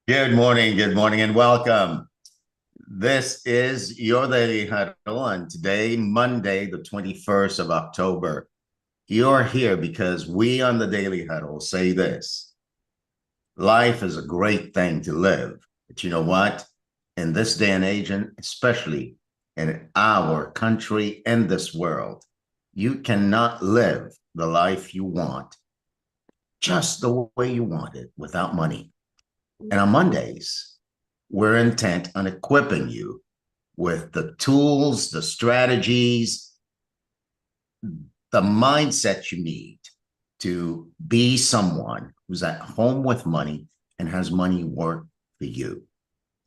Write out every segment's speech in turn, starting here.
Good morning, and welcome. This is your Daily Huddle, and today, Monday, the 21st of October, you're here because we on the Daily Huddle say this: life is a great thing to live. But you know what? In this day and age, and especially in our country and this world, you cannot live the life you want just the way you want it without money. And on Mondays, we're intent on equipping you with the tools, the strategies, the mindset you need to be someone who's at home with money and has money work for you.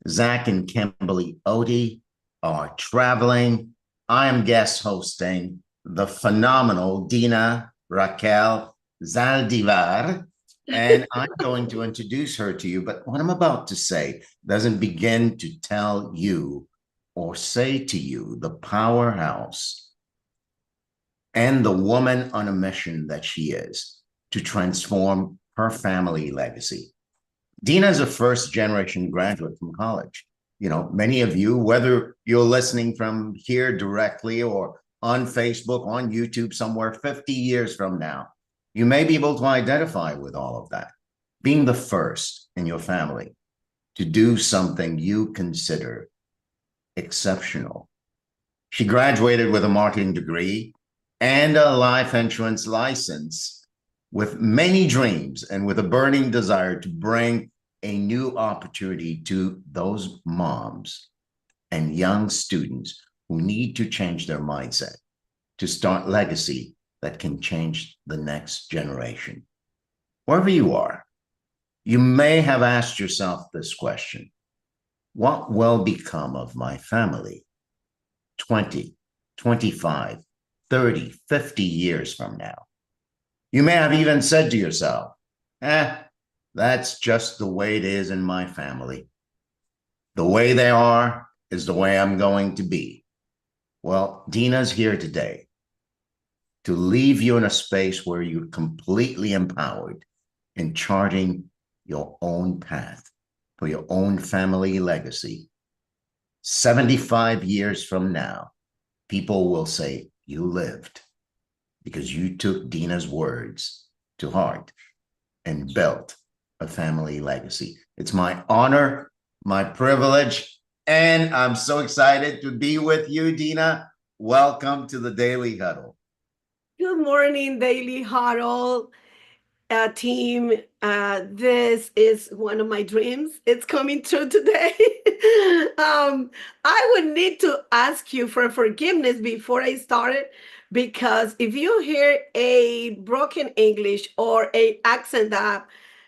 Zach and Kimberly Odie are traveling. I am guest hosting the phenomenal Dina Raquel Zaldivar, and I'm going to introduce her to you. But what I'm about to say doesn't begin to tell you or say to you the powerhouse and the woman on a mission that she is to transform her family legacy. Dina is a first generation graduate from college. You know, many of you, whether you're listening from here directly or on Facebook, on YouTube, somewhere 50 years from now, you may be able to identify with all of that. Being the first in your family to do something you consider exceptional. She graduated with a marketing degree and a life insurance license with many dreams and with a burning desire to bring a new opportunity to those moms and young students who need to change their mindset to start legacy that can change the next generation. Wherever you are, you may have asked yourself this question: what will become of my family 20, 25, 30, 50 years from now? You may have even said to yourself, that's just the way it is in my family. The way they are is the way I'm going to be. Well, Dina's here today to leave you in a space where you're completely empowered in charting your own path for your own family legacy. 75 years from now, people will say you lived because you took Dina's words to heart and built a family legacy. It's my honor, my privilege, and I'm so excited to be with you, Dina. Welcome to the Daily Huddle. Good morning, Daily Huddle team. This is one of my dreams. It's coming true today. I would need to ask you for forgiveness before I started, because if you hear a broken English or a accent that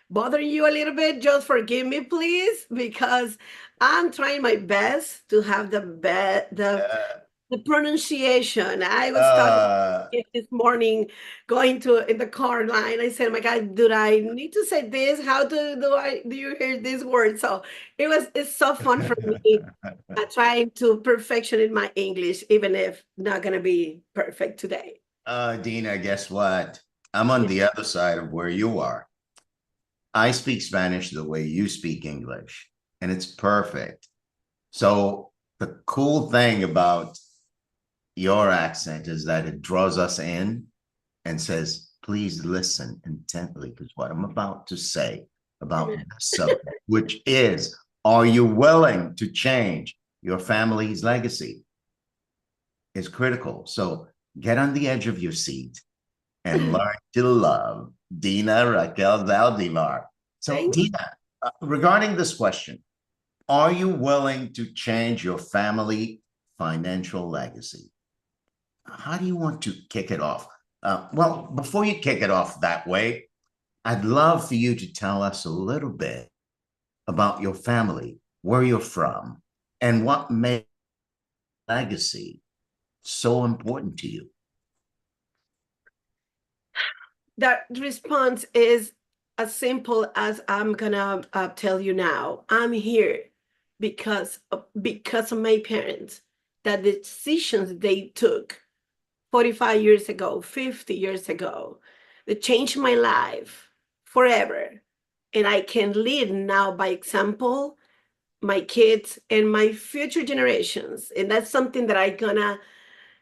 bother you a little bit, just forgive me, please, because I'm trying my best to have Uh, the pronunciation. I was talking uh, this morning, going to in the car line. I said, "Oh my God, do I need to say this? How do you hear this word?" So it's so fun for me trying to perfection in my English, even if not gonna be perfect today. Dina, guess what? I'm on the other side of where you are. I speak Spanish the way you speak English, and it's perfect. So the cool thing about your accent is that it draws us in and says, please listen intently, because what I'm about to say about this subject, which is, are you willing to change your family's legacy, is critical. So get on the edge of your seat and learn to love Dina Raquel Zaldivar. So, Thank Dina, regarding this question, are you willing to change your family financial legacy? How do you want to kick it off? Well, before you kick it off that way, I'd love for you to tell us a little bit about your family, where you're from, and what made legacy so important to you. that response is as simple as I'm gonna tell you now. I'm here because of my parents. That the decisions they took 45 years ago, 50 years ago, that changed my life forever. and I can lead now by example my kids and my future generations. And that's something that I'm gonna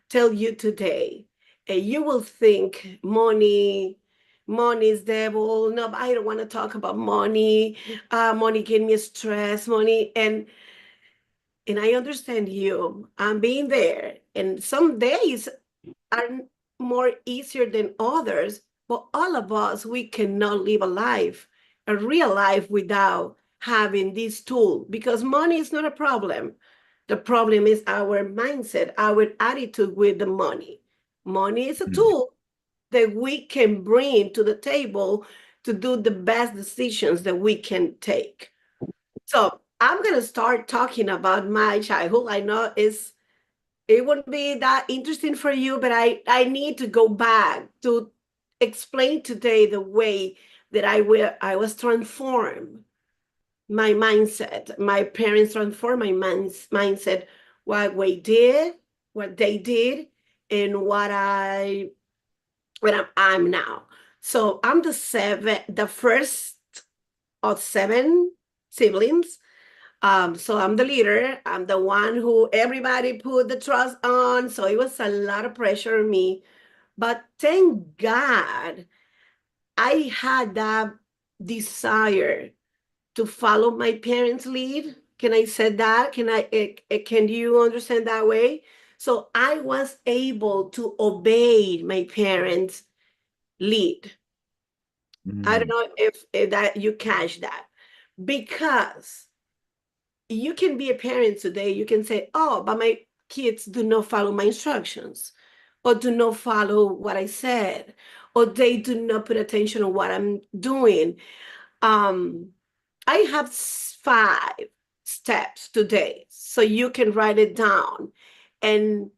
tell you today. And you will think money is devil. No, I don't want to talk about money. Money give me stress, money. And I understand you. I'm being there. And some days are more easier than others, but all of us, we cannot live a life, a real life, without having this tool, because money is not a problem. The problem is our mindset, our attitude with the money. Money is a Mhm. tool that we can bring to the table to do the best decisions that we can take. So I'm going to start talking about my childhood. I know it wouldn't be that interesting for you, but I need to go back to explain today the way that I was transformed, my mindset. My parents transformed my mindset, what we did, what they did, and what I'm now. So I'm the first of seven siblings. So I'm the leader. I'm the one who everybody put the trust on. So it was a lot of pressure on me. But thank God I had that desire to follow my parents' lead. Can I say that? Can you understand that way? So I was able to obey my parents' lead. I don't Mhm. know if that you catch that, because you can be a parent today, you can say, oh, but my kids do not follow my instructions, or do not follow what I said, or they do not put attention on what I'm doing. um I have 5 steps today, so you can write it down, and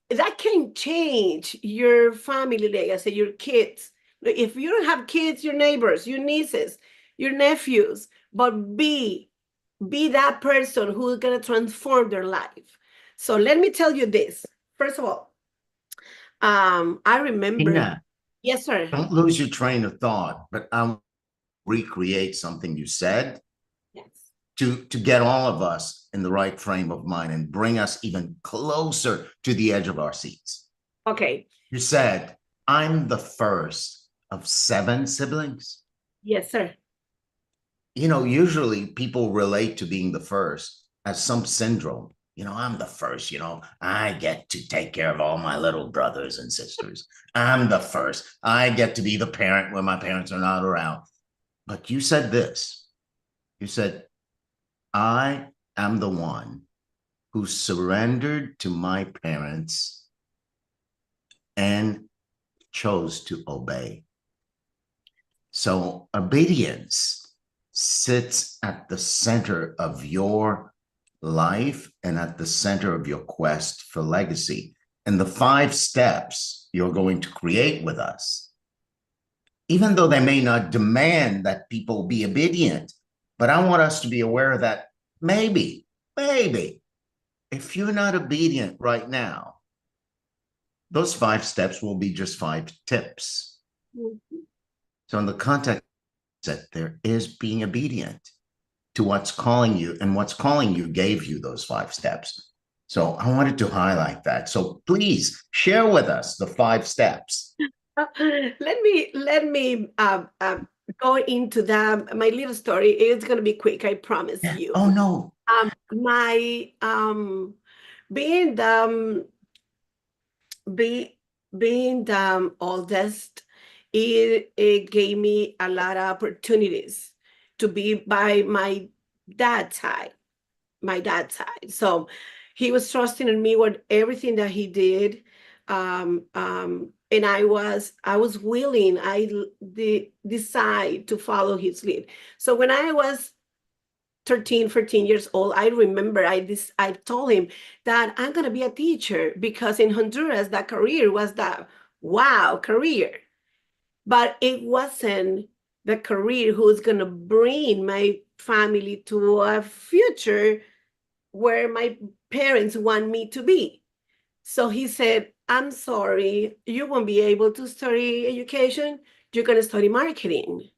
that can change your family legacy, your kids. If you don't have kids, your neighbors, your nieces, your nephews, but be that person who's going to transform their life. So let me tell you this. First of all, I remember, Tina, yes, sir. don't lose your train of thought, but I'll recreate something you said Yes. to get all of us in the right frame of mind and bring us even closer to the edge of our seats. Okay. You said, I'm the first of seven siblings. Yes, sir. Usually people relate to being the first as some syndrome. I'm the first, I get to take care of all my little brothers and sisters. I'm the first. I get to be the parent when my parents are not around. But you said this. You said, I am the one who surrendered to my parents and chose to obey. So obedience sits at the center of your life and at the center of your quest for legacy. And the 5 steps you're going to create with us, even though they may not demand that people be obedient, but I want us to be aware that maybe, if you're not obedient right now, those 5 steps will be just 5 tips. Mhm. So, in the context that there is being obedient to what's calling you, and what's calling you gave you those 5 steps. So, I wanted to highlight that. So, please share with us the 5 steps. Let me go into that. My little story. It's gonna be quick, I promise Yeah. you. Oh, no. My being the be being the oldest, it gave me a lot of opportunities to be by dad's side, my dad's side. So he was trusting in me with everything that he did. And I was willing, decide to follow his lead. So when I was 13, 14 years old, I remember I told him that I'm gonna be a teacher, because in Honduras that career was the wow career. But it wasn't the career who's gonna bring my family to a future where my parents want me to be. So he said, I'm sorry, you won't be able to study education. You're going to study marketing.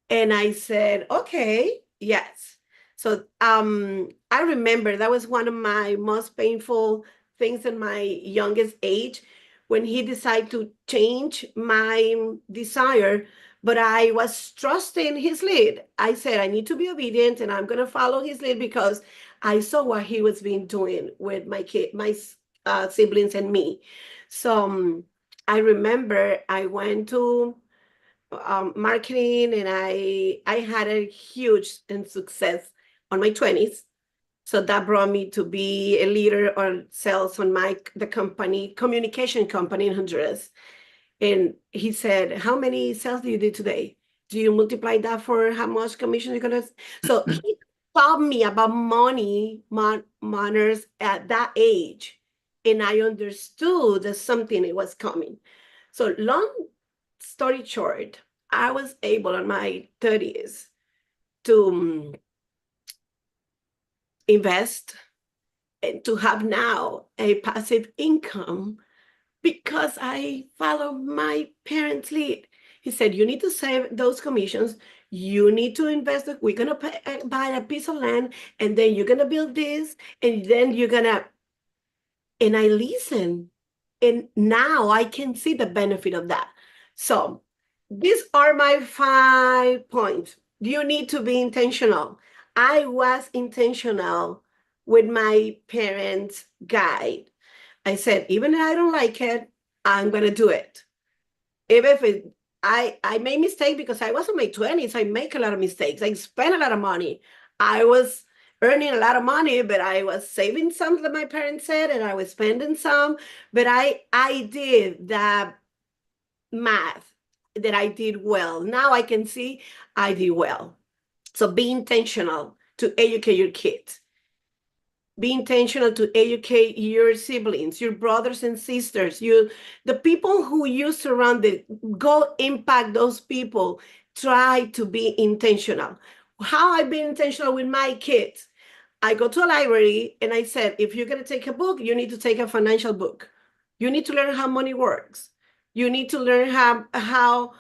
And I said, okay, yes. So I remember that was one of my most painful things in my youngest age when he decided to change my desire, but I was trusting his lead. I said, I need to be obedient and I'm going to follow his lead because I saw what he was being doing with my kid, my siblings and me. So I remember I went to marketing, and I had a huge and success on my 20s. So that brought me to be a leader or sales on the company, communication company in Honduras. And he said, how many sales do you do today? Do you multiply that for how much commission you're gonna? So he taught me about money, manners at that age. And I understood that something it was coming. So long story short, I was able in my 30s to invest and to have now a passive income because I follow my parents' lead. He said, you need to save those commissions. You need to invest. We're going to buy a piece of land, and then you're going to build this, and then you're going to. And I listen. And now I can see the benefit of that. So these are my 5 points. You need to be intentional. I was intentional with my parents' guide. I said, even if I don't like it, I'm gonna do it. Even if I made mistake because I was in my 20s. I make a lot of mistakes. I spent a lot of money. I was earning a lot of money, but I was saving some that my parents said, and I was spending some. But I did that math that I did well. Now I can see I did well. So be intentional to educate your kids. Be intentional to educate your siblings, your brothers and sisters, the people who you surrounded. Go impact those people. Try to be intentional. How I've been intentional with my kids. I go to a library and I said, if you're going to take a book, you need to take a financial book. You need to learn how money works. You need to learn how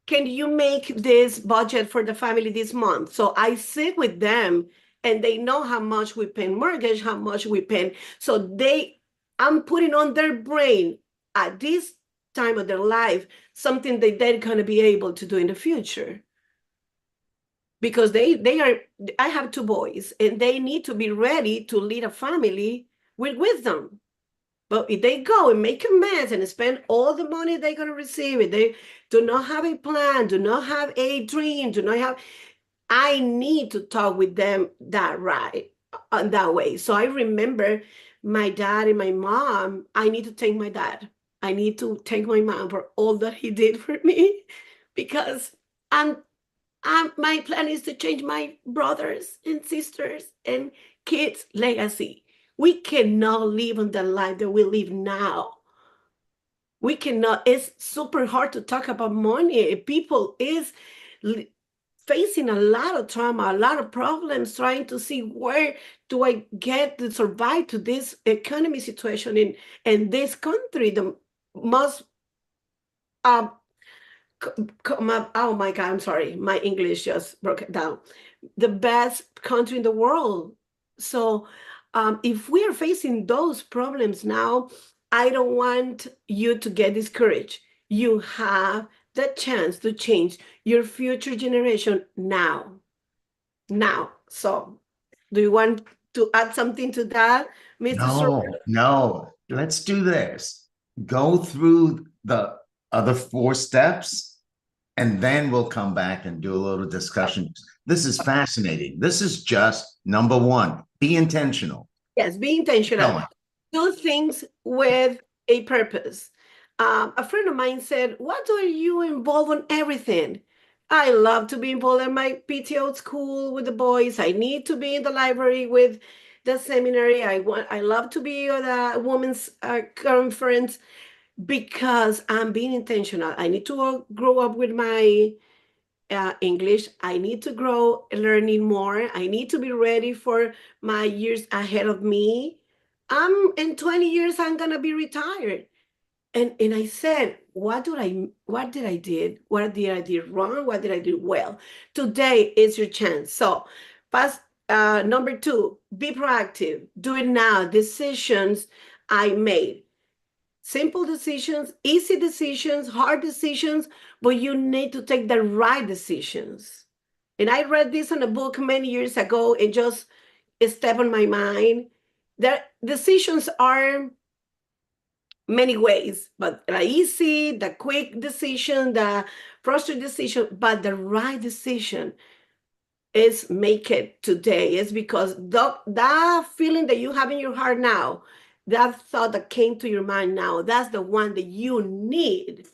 can you make this budget for the family this month? So I sit with them and they know how much we pay mortgage, how much we pay. So I'm putting on their brain at this time of their life something that they're going to be able to do in the future. Because I have 2 boys and they need to be ready to lead a family with wisdom. But if they go and make a mess and spend all the money they're going to receive, if they do not have a plan, do not have a dream, do not have, I need to talk with them that right, that way. So I remember my dad and my mom. I need to thank my dad. I need to thank my mom for all that he did for me because I'm my plan is to change my brothers and sisters and kids' legacy. We cannot live on the life that we live now. We cannot. It's super hard to talk about money. People is facing a lot of trauma, a lot of problems, trying to see where do I get to survive to this economy situation in this country, the most um, oh my God, I'm sorry. My English just broke it down. The best country in the world. So, if we are facing those problems now, I don't want you to get discouraged. You have the chance to change your future generation now. Now. So, do you want to add something to that, Mr. No, no. Let's do this. Go through the other 4 steps, and then we'll come back and do a little discussion. This is fascinating. This is just number 1. Be intentional. Yes, be intentional. Going. Do things with a purpose. A friend of mine said, "Why do you involve on everything?" I love to be involved in my PTO school with the boys. I need to be in the library with the seminary. I love to be at a women's conference because I'm being intentional. I need to grow up with my English. I need to grow learning more. I need to be ready for my years ahead of me. I'm in 20 years, I'm gonna be retired. And I said, what did I did? What did I do wrong? What did I do well? Today is your chance. So past number two, be proactive. Do it now. Decisions I made. Simple decisions, easy decisions, hard decisions, but you need to take the right decisions. And I read this in a book many years ago and just stepped on my mind. That decisions are many ways, but the easy, the quick decision, the frustrated decision, but the right decision is make it today. It's because that feeling that you have in your heart now, that thought that came to your mind now, that's the one that you need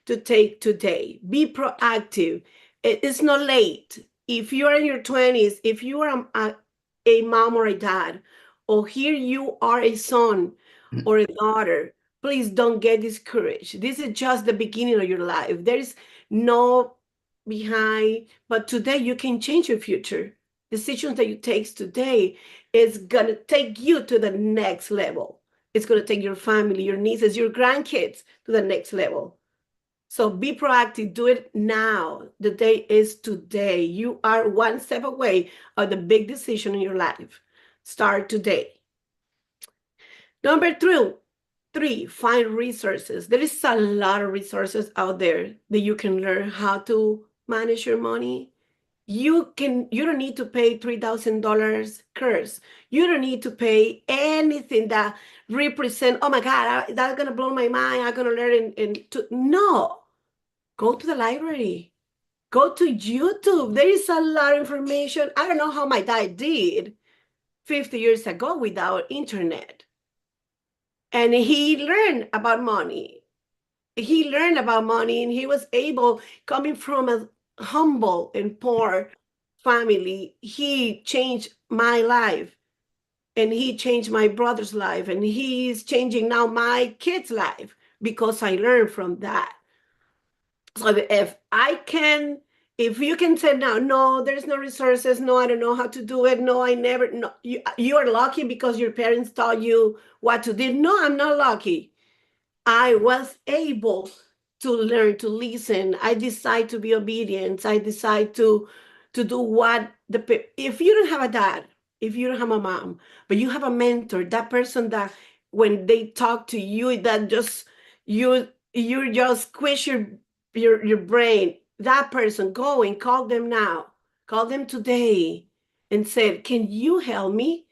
to take today. Be proactive. It's not late. If you're in your 20s, if you are a mom or a dad, or here you are a son or a daughter, please don't get discouraged. This is just the beginning of your life. There is no behind, but today you can change your future. Decisions that you take today is gonna take you to the next level. It's gonna take your family, your nieces, your grandkids to the next level. So be proactive, do it now. The day is today. You are one step away of the big decision in your life. Start today. Number three, find resources. There is a lot of resources out there that you can learn how to manage your money. You don't need to pay $3,000 course. You don't need to pay anything that represent, oh my God, that's gonna blow my mind. I'm gonna learn no. Go to the library. Go to YouTube. There is a lot of information. I don't know how my dad did 50 years ago without internet. And he learned about money. He learned about money and he was able, coming from a humble and poor family, he changed my life and he changed my brother's life and he's changing now my kid's life because I learned from that. So if you can say now, no, there's no resources, no, I don't know how to do it, no, I never, no, you are lucky because your parents taught you what to do. No, I'm not lucky. I was able to learn to listen. I decide to be obedient. I decide to do what if you don't have a dad, if you don't have a mom, but you have a mentor, that person that when they talk to you, that just you just squish your brain. That person, go and call them now. Call them today and say, can you help me?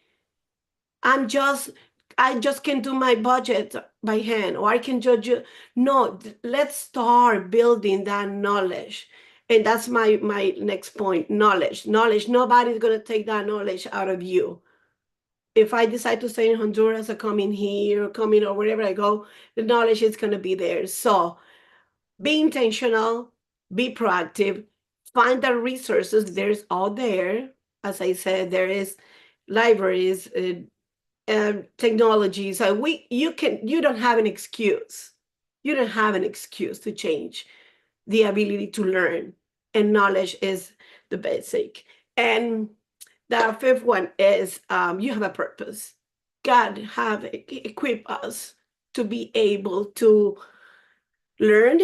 I'm just I just can do my budget by hand, or I can judge you. No, let's start building that knowledge. And that's my next point, knowledge. Knowledge. Nobody's gonna take that knowledge out of you. If I decide to stay in Honduras or come in here or come in or wherever I go, the knowledge is gonna be there. So be intentional, be proactive, find the resources. There's all there. As I said, there is libraries, technology. So you don't have an excuse. You don't have an excuse to change the ability to learn, and knowledge is the basic. And the fifth one is you have a purpose. God have equipped us to be able to learn,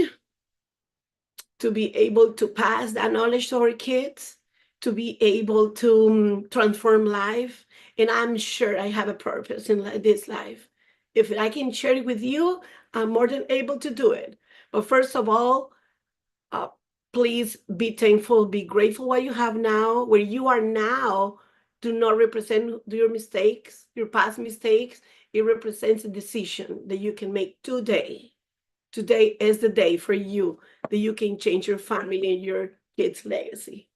to be able to pass that knowledge to our kids, to be able to transform life. And I'm sure I have a purpose in this life. If I can share it with you, I'm more than able to do it. But first of all, uh, please be thankful, be grateful what you have now. Where you are now do not represent your mistakes, your past mistakes. It represents a decision that you can make today. Today is the day for you that you can change your family and your kids' legacy.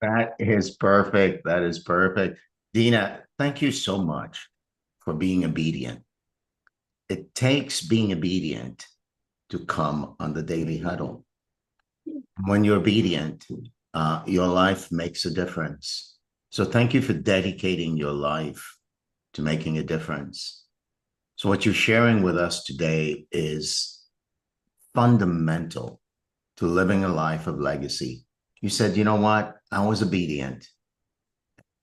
That is perfect. That is perfect. Dina, thank you so much for being obedient. It takes being obedient to come on the daily huddle. When you're obedient, your life makes a difference. So thank you for dedicating your life to making a difference. So what you're sharing with us today is fundamental to living a life of legacy. You said, you know what? I was obedient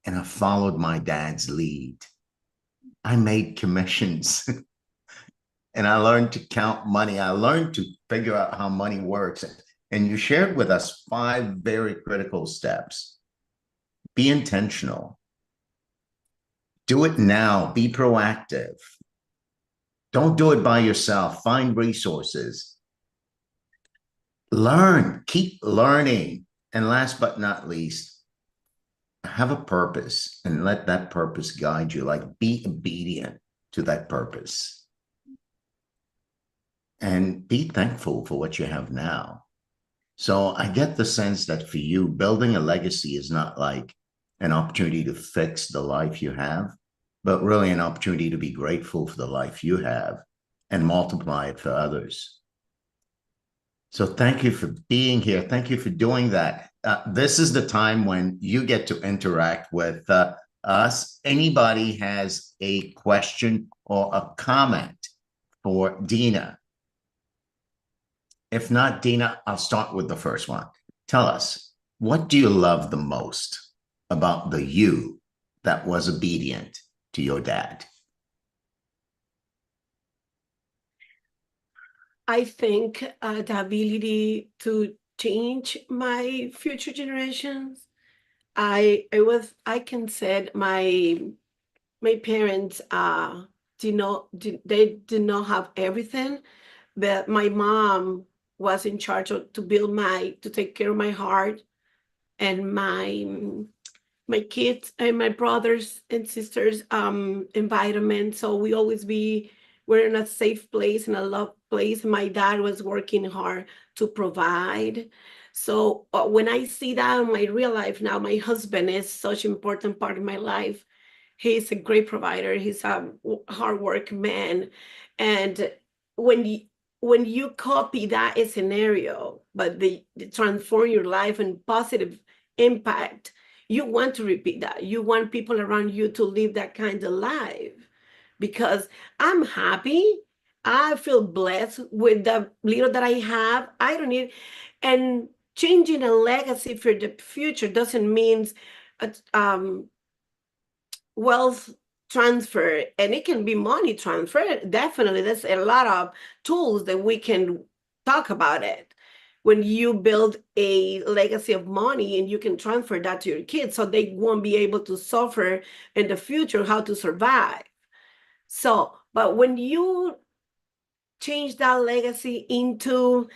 and I followed my dad's lead. I made commissions and I learned to count money. I learned to figure out how money works. And you shared with us 5 very critical steps. Be intentional. Do it now. Be proactive. Don't do it by yourself. Find resources. Learn. Keep learning. And last but not least, have a purpose and let that purpose guide you. Like, be obedient to that purpose. And be thankful for what you have now. So I get the sense that for you, building a legacy is not like an opportunity to fix the life you have, but really an opportunity to be grateful for the life you have and multiply it for others. So thank you for being here. Thank you for doing that. This is the time when you get to interact with us. Anybody has a question or a comment for Dina? If not, Dina, I'll start with the first one. Tell us, what do you love the most about the you that was obedient to your dad? I think the ability to change my future generations. I can say my parents they did not have everything, but my mom was in charge of to build my to take care of my heart and my kids and my brothers and sisters environment. So we're in a safe place and a love place. My dad was working hard to provide. So when I see that in my real life now, my husband is such an important part of my life. He's a great provider. He's a hard work man. And when you when you copy that scenario, but they transform your life and positive impact, you want to repeat that. You want people around you to live that kind of life because I'm happy. I feel blessed with the little that I have. I don't need, and changing a legacy for the future doesn't mean um, wealth transfer, and it can be money transfer. Definitely, there's a lot of tools that we can talk about it. When you build a legacy of money and you can transfer that to your kids so they won't be able to suffer in the future how to survive. So, but when you change that legacy into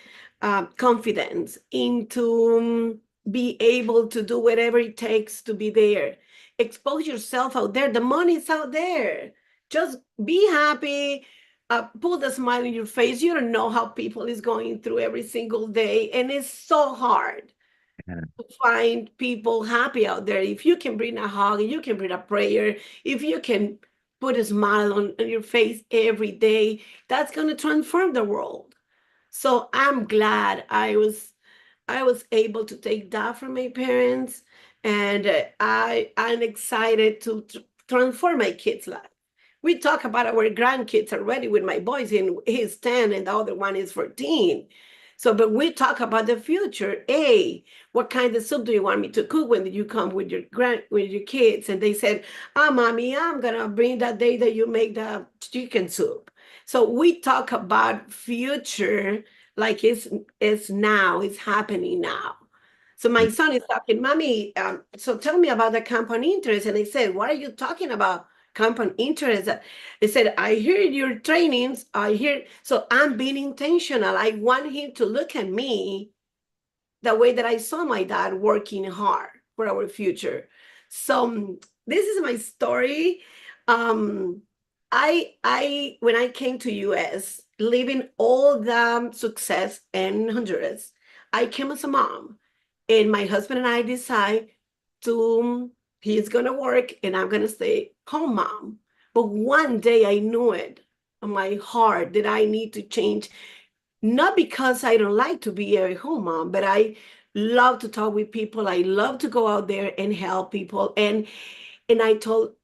confidence, into be able to do whatever it takes to be there. Expose yourself out there. The money's out there. Just be happy. Put a smile on your face. You don't know how people is going through every single day, and it's so hard to find people happy out there. If you can bring a hug, you can bring a prayer, if you can put a smile on your face every day, that's going to transform the world. So I'm glad I was able to take that from my parents, and I'm excited to transform my kids' life. We talk about our grandkids already with my boys, and he's 10 and the other one is 14. So, but we talk about the future. Hey, what kind of soup do you want me to cook when you come with your kids? And they said, "Oh, mommy, I'm gonna bring that day that you make the chicken soup." So we talk about future like it's now, it's happening now. So my son is talking, mommy, so tell me about the compound interest. And I said, what are you talking about? Compound interest. They said, I hear your trainings. I hear, so I'm being intentional. I want him to look at me the way that I saw my dad working hard for our future. So this is my story. Um, I when I came to US, living all the success in Honduras, I came as a mom, and my husband and I decide to he's gonna work and I'm gonna stay home mom. But one day I knew it in my heart that I need to change, not because I don't like to be a home mom, but I love to talk with people. I love to go out there and help people. And I told,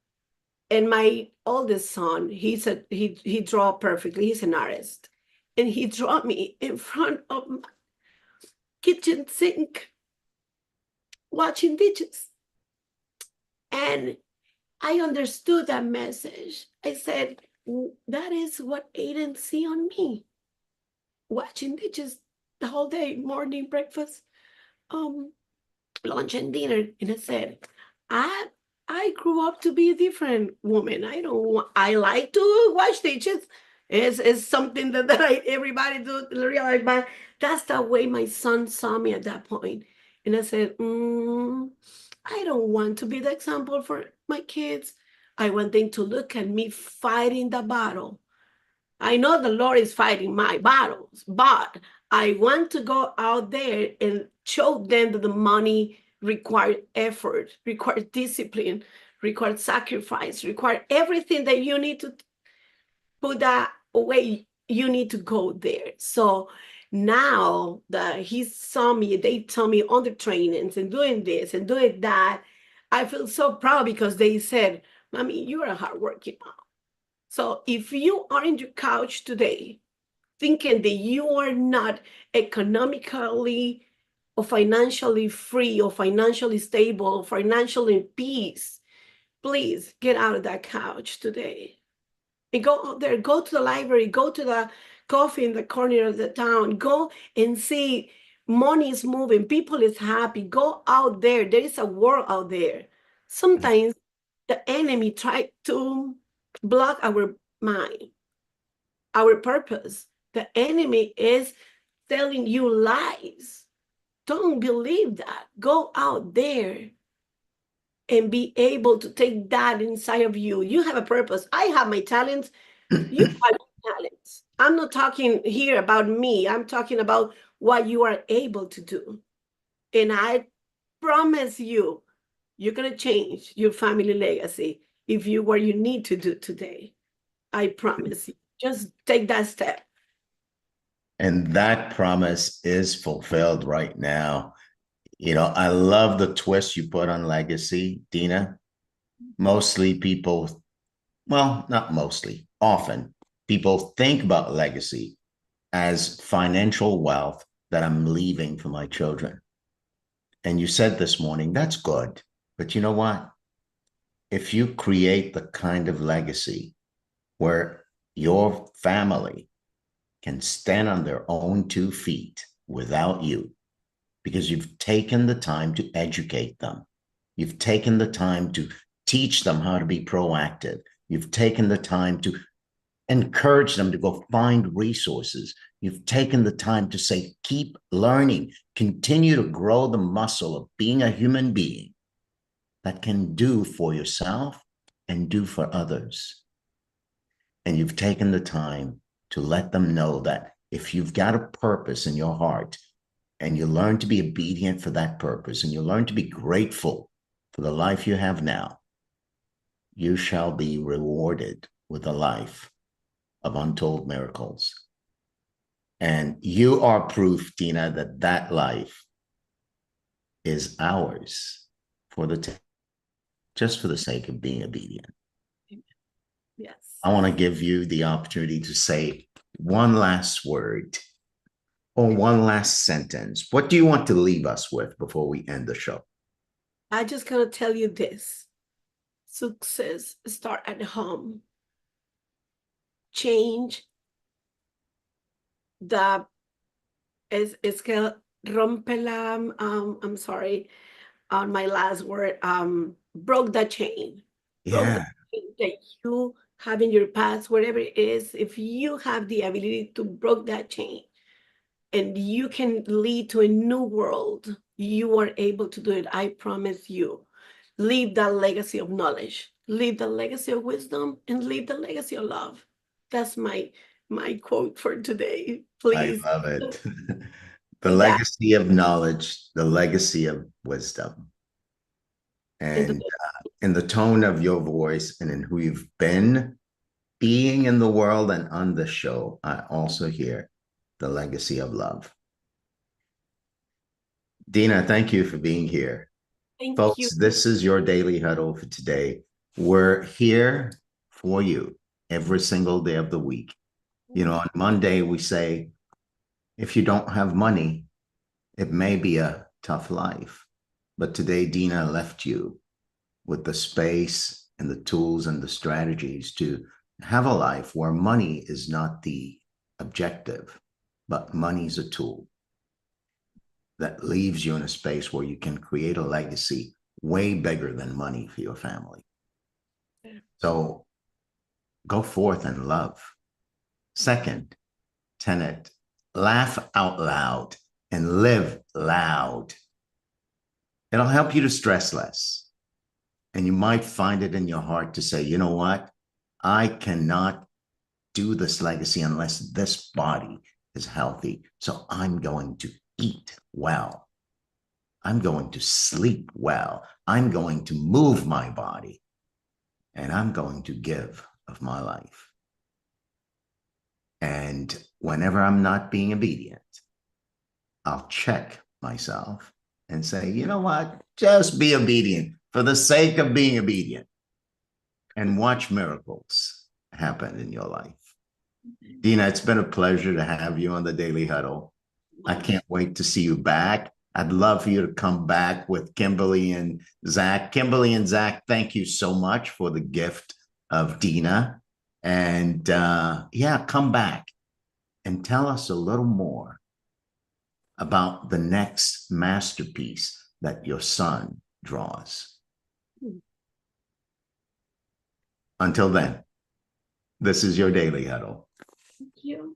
and my oldest son, he draw perfectly. He's an artist, and he drew me in front of my kitchen sink, washing dishes. And I understood that message. I said, That is what Aiden see on me. Watching just the whole day, morning, breakfast, um, lunch and dinner. And I said, I I grew up to be a different woman. I don't want, I like to watch teachers. It's something that everybody do realize, but that's the way my son saw me at that point. And I said, I don't want to be the example for my kids. I want them to look at me fighting the battle. I know the Lord is fighting my battles, but I want to go out there and show them that the money requires effort, requires discipline, requires sacrifice, requires everything that you need to put that away. You need to go there. So now that he saw me, they tell me on the trainings and doing this and doing that, I feel so proud because they said, Mommy, you're a hardworking mom. So if you are in your couch today thinking that you are not economically or financially free or financially stable or financially in peace, please get out of that couch today and go out there, go to the library, go to the coffee in the corner of the town, go and see money is moving, people is happy, go out there. There is a world out there. Sometimes the enemy try to block our mind, our purpose. The enemy is telling you lies. Don't believe that. Go out there and be able to take that inside of you. You have a purpose. I have my talents. You have your talents. I'm not talking here about me. I'm talking about what you are able to do. And I promise you, you're going to change your family legacy if you what you need to do today. I promise you. Just take that step. And that promise is fulfilled right now. You know, I love the twist you put on legacy, Dina. Mostly people, well, not mostly, often people think about legacy as financial wealth that I'm leaving for my children. And you said this morning, that's good. But you know what? If you create the kind of legacy where your family can stand on their own 2 feet without you, because you've taken the time to educate them, you've taken the time to teach them how to be proactive, you've taken the time to encourage them to go find resources. You've taken the time to say, keep learning, continue to grow the muscle of being a human being that can do for yourself and do for others. And you've taken the time to let them know that if you've got a purpose in your heart and you learn to be obedient for that purpose and you learn to be grateful for the life you have now, you shall be rewarded with a life of untold miracles. And you are proof, Tina, that that life is ours for just for the sake of being obedient. Yes. I want to give you the opportunity to say one last word or one last sentence. What do you want to leave us with before we end the show? I just gonna tell you this. Success start at home. Change the es que rompe la I'm sorry on my last word, broke the chain. Broke the Yeah. chain that you have in your past, whatever it is, if you have the ability to break that chain and you can lead to a new world, you are able to do it. I promise you. Leave that legacy of knowledge, leave the legacy of wisdom, and leave the legacy of love. That's my quote for today. I Please love it. The do that. legacy of knowledge, the legacy of wisdom. And And in the tone of your voice and in who you've been being in the world and on the show, I also hear the legacy of love. Dina, thank you for being here. thank you. Folks, this is your daily huddle for today. We're here for you every single day of the week. You know, on Monday, we say, if you don't have money, it may be a tough life. But today, Dina left you with the space and the tools and the strategies to Have a life where money is not the objective, but money's a tool that leaves you in a space where you can create a legacy way bigger than money for your family. So go forth and love. Second tenet, laugh out loud and live loud. It'll help you to stress less. And you might find it in your heart to say, you know what? I cannot do this legacy unless this body is healthy. So I'm going to eat well. I'm going to sleep well. I'm going to move my body. And I'm going to give of my life. And whenever I'm not being obedient, I'll check myself and say, you know what? Just be obedient for the sake of being obedient and watch miracles happen in your life. Dina, it's been a pleasure to have you on the Daily Huddle. I can't wait to see you back. I'd love for you to come back with Kimberly and Zach. Kimberly and Zach, thank you so much for the gift of Dina. And yeah, come back and tell us a little more about the next masterpiece that your son draws. Until then, this is your Daily Huddle. Thank you.